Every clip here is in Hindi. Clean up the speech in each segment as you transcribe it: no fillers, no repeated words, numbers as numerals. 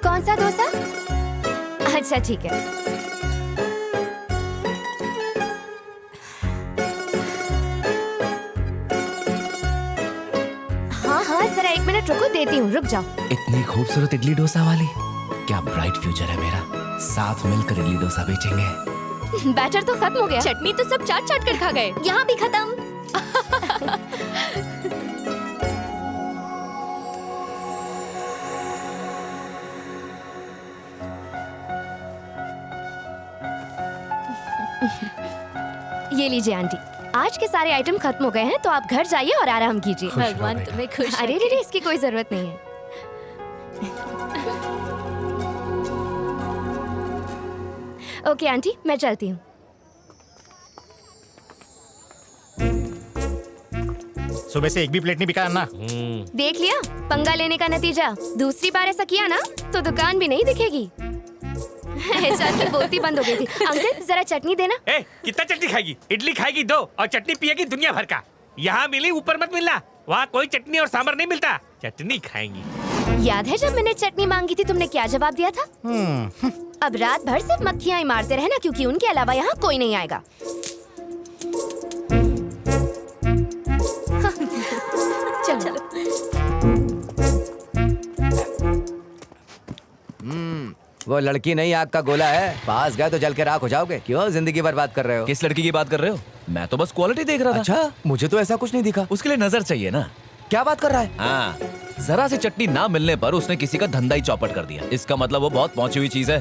कौन सा डोसा? अच्छा ठीक है। हाँ, जरा 1 मिनट रुको, देती हूँ, रुक जाओ। इतनी खूबसूरत इडली डोसा वाली, क्या ब्राइट फ्यूचर है मेरा। साथ मिलकर इडली डोसा बेचेंगे। बैटर तो खत्म हो गया। चटनी तो सब चाट चाट कर खा गए। यहाँ भी खत्म। ये लीजिए आंटी, आज के सारे आइटम खत्म हो गए हैं, तो आप घर जाइए और आराम कीजिए। खुश रहो भगवान बेटा। तुम्हें खुश अरे रखे। रे, इसकी कोई जरूरत नहीं है। ओके आंटी, मैं चलती हूँ। सुबह से एक भी प्लेट नहीं बिका अन्ना। देख लिया पंगा लेने का नतीजा। दूसरी बार ऐसा किया ना तो दुकान भी नहीं दिखेगी। चटनी बोलती बंद हो गई थी। अंकल जरा चटनी देना। ए, कितना चटनी खाएगी? इडली खाएगी 2 और चटनी पिएगी दुनिया भर का। यहाँ मिली ऊपर मत मिलना, वहाँ कोई चटनी और सांभर नहीं मिलता। चटनी खाएंगी। याद है जब मैंने चटनी मांगी थी तुमने क्या जवाब दिया था? अब रात भर सिर्फ मक्खियाँ ही मारते रहना, क्योंकि उनके अलावा यहाँ कोई नहीं आएगा। चलो। वो लड़की नहीं आग का गोला है, पास गए तो जल के राख हो जाओगे। क्यों जिंदगी बर्बाद कर रहे हो? किस लड़की की बात कर रहे हो? मैं तो बस क्वालिटी देख रहा था। अच्छा, मुझे तो ऐसा कुछ नहीं दिखा। उसके लिए नजर चाहिए ना। क्या बात कर रहा है? हाँ, जरा सी चटनी ना मिलने पर उसने किसी का धंधा ही चौपट कर दिया। इसका मतलब वो बहुत पहुंची हुई चीज है।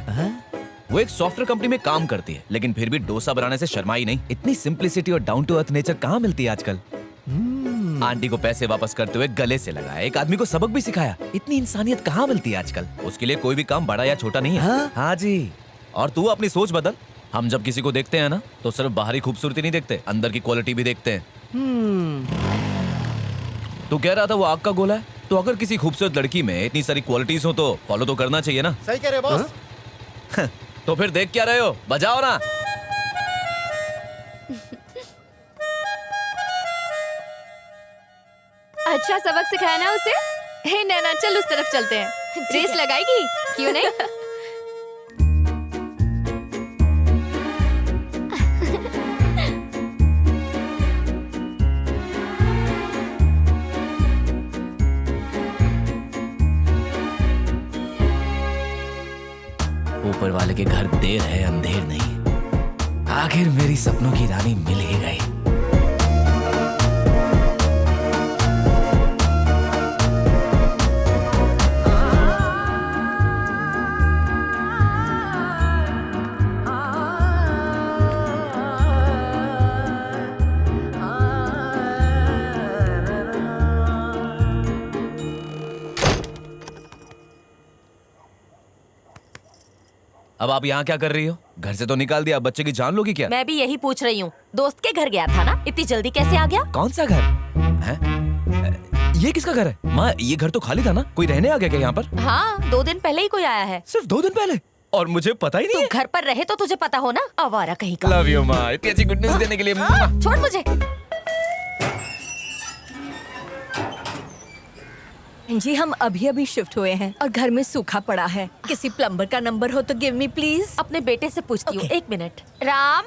वो एक सॉफ्टवेयर कंपनी में काम करती है, लेकिन फिर भी डोसा बनाने से शर्माई नहीं। इतनी सिंप्लिसिटी और डाउन टू अर्थ नेचर कहाँ मिलती है आजकल। आंटी को पैसे वापस करते हुए गले से लगाया, एक आदमी को सबक भी सिखाया। इतनी इंसानियत कहाँ मिलती है आजकल। उसके लिए कोई भी काम बड़ा या छोटा नहीं है। हाँ जी, और तू अपनी सोच बदल। हम जब किसी को देखते हैं ना तो सिर्फ बाहरी खूबसूरती नहीं देखते, अंदर की क्वालिटी भी देखते हैं। तू कह रहा था वो आग का गोला है, तो अगर किसी खूबसूरत लड़की में इतनी सारी क्वालिटीज हो तो फॉलो तो करना चाहिए ना। सही कह रहे बॉस। तो फिर देख क्या रहे हो, बजाओ ना। अच्छा सबक सिखाया ना उसे। हे नैना, चल उस तरफ चलते हैं। रेस लगाएगी? क्यों नहीं? ऊपर वाले के घर देर है अंधेर नहीं। आखिर मेरी सपनों की रानी मिल ही गई। अब आप यहाँ क्या कर रही हो? घर से तो निकाल दिया, बच्चे की जान लोगी क्या? मैं भी यही पूछ रही हूँ। दोस्त के घर गया था ना, इतनी जल्दी कैसे आ गया? कौन सा घर है? ये किसका घर है? माँ, ये घर तो खाली था ना, कोई रहने आ गया क्या यहाँ पर? हाँ, 2 दिन पहले ही कोई आया है। सिर्फ 2 दिन पहले? और मुझे पता ही नहीं तू घर पर रहे तो तुझे पता हो ना, आवारा कहीं का। लव यू माँ, इतनी अच्छी गुड न्यूज देने के लिए। छोड़ मुझे। जी, हम अभी अभी शिफ्ट हुए हैं और घर में सूखा पड़ा है। किसी प्लम्बर का नंबर हो तो गिव मी प्लीज। अपने बेटे से पूछती हूँ। 1 मिनट। राम,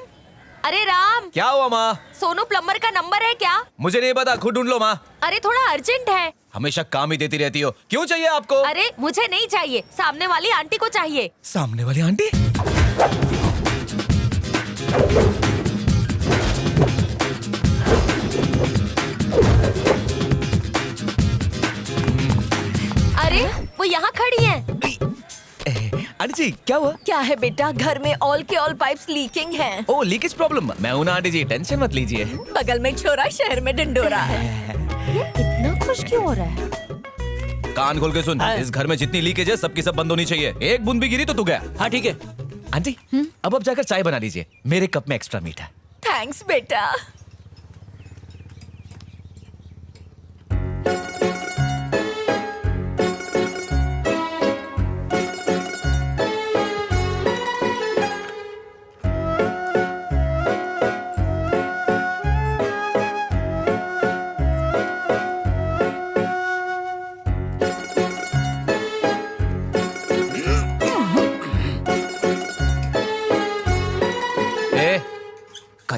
अरे राम। क्या हुआ माँ? सोनू प्लम्बर का नंबर है क्या? मुझे नहीं पता, खुद ढूंढ लो माँ। अरे थोड़ा अर्जेंट है। हमेशा काम ही देती रहती हो, क्यों चाहिए आपको? अरे मुझे नहीं चाहिए, सामने वाली आंटी को चाहिए। सामने वाली आंटी? अरे वो यहाँ खड़ी हैं। आंटी जी क्या हुआ? क्या है बेटा, घर में ऑल के ऑल पाइप्स लीकिंग हैं। ओ, लीकेज प्रॉब्लम। मैं हूं ना आंटी जी, टेंशन मत लीजिए। बगल में छोरा शहर में ढिंडोरा है। ये इतना खुश क्यों हो रहा है? कान खोल के सुन, इस घर में जितनी लीकेज है सबकी सब बंद होनी चाहिए। एक बूंद भी गिरी तो तू गया। हाँ ठीक है आंटी, अब आप जाकर चाय बना लीजिए, मेरे कप में एक्स्ट्रा मीठा। थैंक्स बेटा।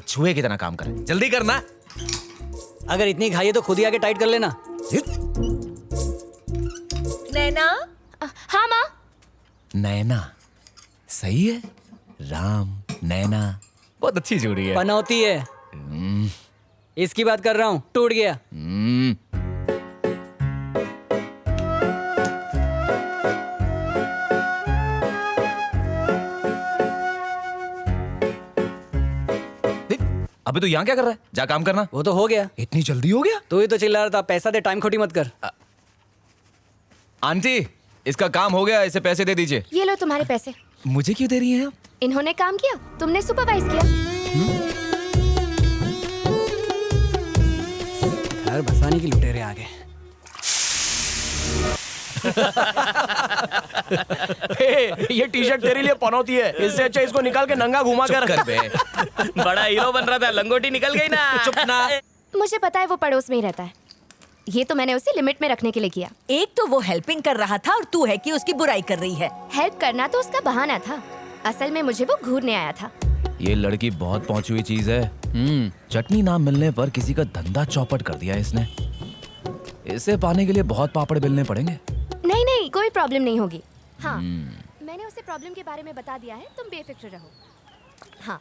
चूहे की तरह काम करे। जल्दी करना। अगर इतनी खाई है तो खुद ही आके टाइट कर लेना। नैना, हाँ माँ। नैना सही है। राम नैना बहुत अच्छी जोड़ी है। पनौती है। इसकी बात कर रहा हूँ, टूट गया। अबे तू यहाँ क्या कर रहा है? जा काम करना। वो तो हो गया। इतनी जल्दी हो गया? तू ही तो चिल्ला रहा था पैसा दे, टाइम खोटी मत कर। आंटी इसका काम हो गया, इसे पैसे दे दीजिए। ये लो तुम्हारे पैसे। मुझे क्यों दे रही हैं आप? इन्होंने काम किया, तुमने सुपरवाइज किया। यार भसाने की लुटेरे आ गए। ये टी शर्ट तेरे लिए पनौती है, इससे अच्छा इसको निकाल के नंगा घुमा कर। कर बे। बड़ा हीरो बन रहा था, लंगोटी निकल गई ना। चुप ना। मुझे पता है वो पड़ोस में ही रहता है। ये तो मैंने उसे लिमिट में रखने के लिए किया। एक तो वो हेल्पिंग कर रहा था और तू है कि उसकी बुराई कर रही है। हेल्प करना तो उसका बहाना था, असल में मुझे वो घूरने आया था। ये लड़की बहुत पहुंची हुई चीज है। चटनी ना मिलने पर किसी का धंधा चौपट कर दिया इसने। इसे पाने के लिए बहुत पापड़ बेलने पड़ेंगे। नहीं नहीं, कोई प्रॉब्लम नहीं होगी। हाँ, मैंने उसे प्रॉब्लम के बारे में बता दिया है, तुम बेफिक्र रहो। हाँ,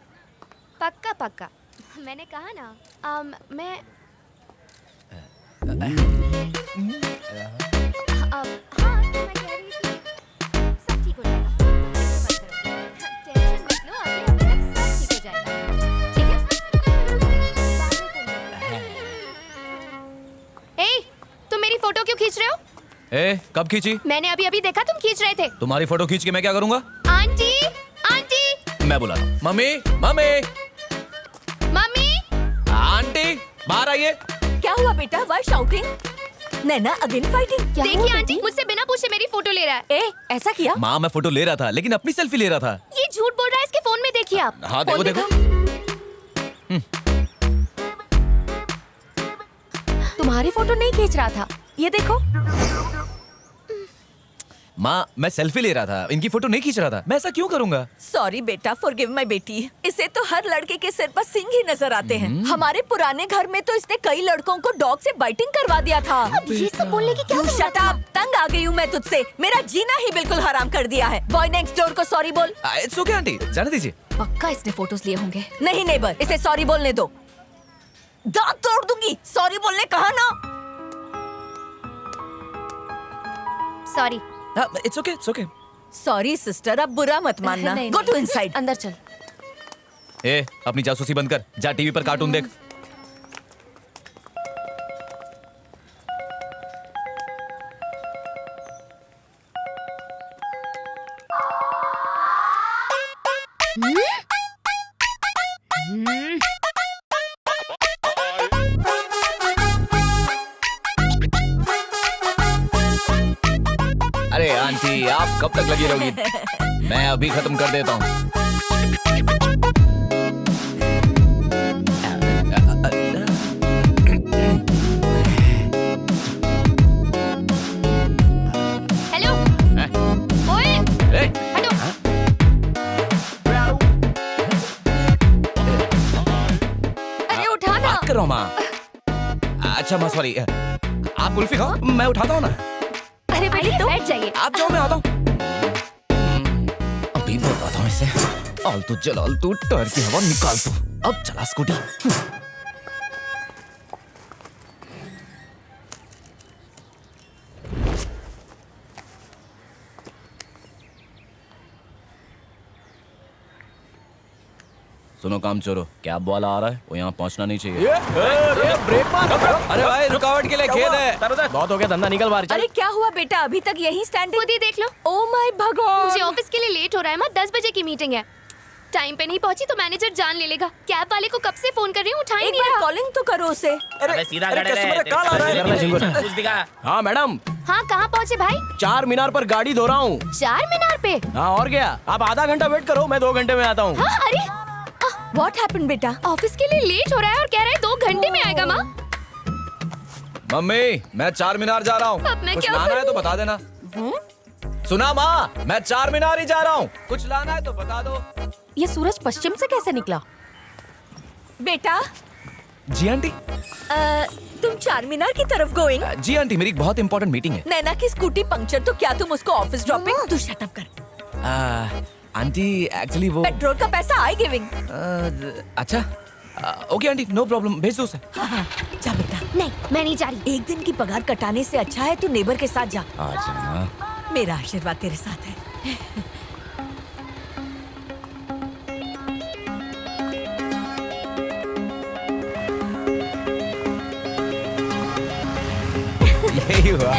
पक्का पक्का। मैंने कहा ना, मैं हाँ, तो मैं कह रही थी, सब ठीक हो जाएगा। तुम फिक्र मत करो। टेंशन मत लो, अगले हफ्ते तक सब ठीक हो जाएगा। ठीक है? बाद में फोन। ए, तुम मेरी फोटो क्यों खींच रहे हो? ए, कब खींची? मैंने अभी अभी देखा तुम खींच रहे थे। तुम्हारी फोटो खींच के मैं क्या करूंगा? आंटी, आंटी, मैं बुला रहा हूं। Mummy, mummy, mummy. आंटी, बाहर आइए। क्या हुआ बेटा? Why shouting? Naina again fighting? देखिए आंटी, मुझसे बिना पूछे मेरी फोटो ले रहा है। ए, ऐसा किया? माँ मैं फोटो ले रहा था, लेकिन अपनी सेल्फी ले रहा था। ये झूठ बोल रहा है, इसके फोन में देखिए आप। हाँ देखो देखो। तुम्हारी फोटो नहीं खींच रहा था, ये देखो। माँ मैं सेल्फी ले रहा था, इनकी फोटो नहीं खींच रहा था। मैं ऐसा क्यों करूंगा? सॉरी बेटा, फॉरगिव माय बेटी। इसे तो हर लड़के के सिर पर सिंह ही नजर आते हैं। हमारे पुराने घर में तो इसने कई लड़कों को डॉग से बाइटिंग करवा दिया था। अब ये सब बोलने की क्या You जरूरत shut है? up! तंग आ गई हूँ मैं तुझसे। मेरा जीना ही बिल्कुल हराम कर दिया है। बॉय नेक्स्ट डोर को सॉरी बोल। इट्स ओके आंटी, जाने दीजिए। पक्का इसने फोटोज लिए होंगे। नहीं नेबर, इसे सॉरी बोलने दो। दांत तोड़ दूंगी। सॉरी बोलने कहा ना। Sorry. It's okay, it's okay. Sorry sister, अब बुरा मत मानना। नहीं, गो नहीं। To inside. अंदर चल। ए, अपनी जासूसी बंद कर, जा टीवी पर कार्टून देख। अरे आंटी आप कब तक लगी रहोगी? मैं अभी खत्म कर देता हूँ। हेलो। ओए, ए, हटो। अरे उठा ना। बात कर रहा हूँ माँ। अच्छा माँ सॉरी, आप कुल्फी खाओ, मैं उठाता हूँ ना। अरे बेटी बैठ जाइए। आप जाओ, मैं आता हूँ। अभी बताता हूँ इसे। आलतू जलाल तू टायर की हवा निकाल तू। अब चला स्कूटी। सुनो काम चोरो, कैब वाला आ रहा है, वो यहाँ पहुँचना नहीं चाहिए। ब्रेक मार। अरे भाई रुकावट के लिए खेद है। बहुत हो गया, धंधा निकल बाहर। अरे क्या हुआ बेटा? अभी तक यही स्टैंडिंग? खुद ही देख लो। ओ माय भगवान। मुझे ऑफिस के लिए लेट हो रहा है माँ, 10 बजे की मीटिंग है। टाइम पे नहीं पहुंची तो मैनेजर जान ले लेगा। कैब वाले को कब से फोन कर रही हूँ, उठा ही एक नहीं बार रहा। कॉलिंग तो करो उसे। अरे सीधा अरे खड़े customer रहे, का कॉल आ रहा है। करना चाहिए। कुछ दिखा। हाँ मैडम, हाँ, कहाँ पहुँचे भाई? चार मीनार पर गाड़ी धो रहा हूँ। चार मीनार पे? हाँ और क्या, आप आधा घंटा वेट करो, मैं 2 घंटे में आता हूँ। हाँ, अरे व्हाट हैपेंड बेटा? ऑफिस के लिए लेट हो रहा है और कह रहा है 2 घंटे में आएगा माँ। मम्मी मैं चार मीनार जा रहा हूँ, अब मैं कुछ क्या लाना है करूं? तो बता देना। सुना माँ, मैं चार मीनार ही जा रहा हूँ, कुछ लाना है तो बता दो। ये सूरज पश्चिम से कैसे निकला? बेटा जी आंटी। तुम चार मीनार की तरफ गोइंग? जी आंटी, मेरी एक बहुत इंपॉर्टेंट मीटिंग है। नैना की स्कूटी पंक्चर तो क्या तुम उसको ऑफिस ड्रॉपिंग? तू शट अप कर। आंटी एक्चुअली वो पेट्रोल का पैसा आई गिविंग। अच्छा ओके आंटी, नो प्रॉब्लम, भेज दो उसे। हाँ, जा बेटा। नहीं, मैं नहीं जा रही। एक दिन की पगार कटाने से अच्छा है तू नेबर के साथ जा। आ जाना। मेरा आशीर्वाद तेरे साथ है। यही हुआ।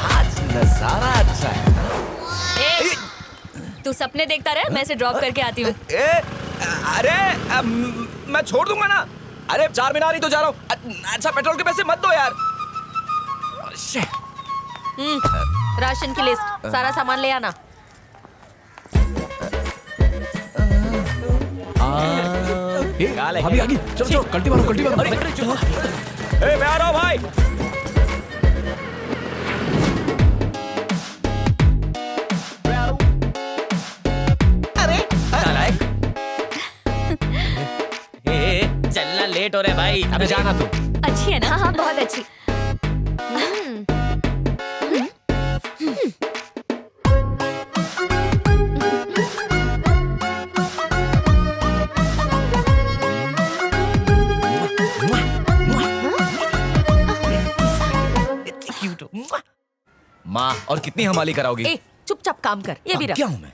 आज नजारा अच्छा है ना? तू सपने देखता रहे, मैं इसे ड्रॉप करके आती हूँ। अरे मैं छोड़ दूंगा ना। अरे चार मीनार ही तो जा रहा हूँ। अच्छा पेट्रोल के पैसे मत दो यार। राशन की लिस्ट, सारा सामान ले आना। भाभी आ गई। चलो चलो कल्टी मारो कल्टी मारो। ए, मैं आ रहा हूँ भाई। चलना लेट हो रहा है भाई। अबे जाना तू। अच्छी है ना? हाँ हाँ, बहुत अच्छी। माँ, और कितनी हमाली कराओगी? ए, चुपचाप काम कर। ये भी रख। क्या हूँ मैं?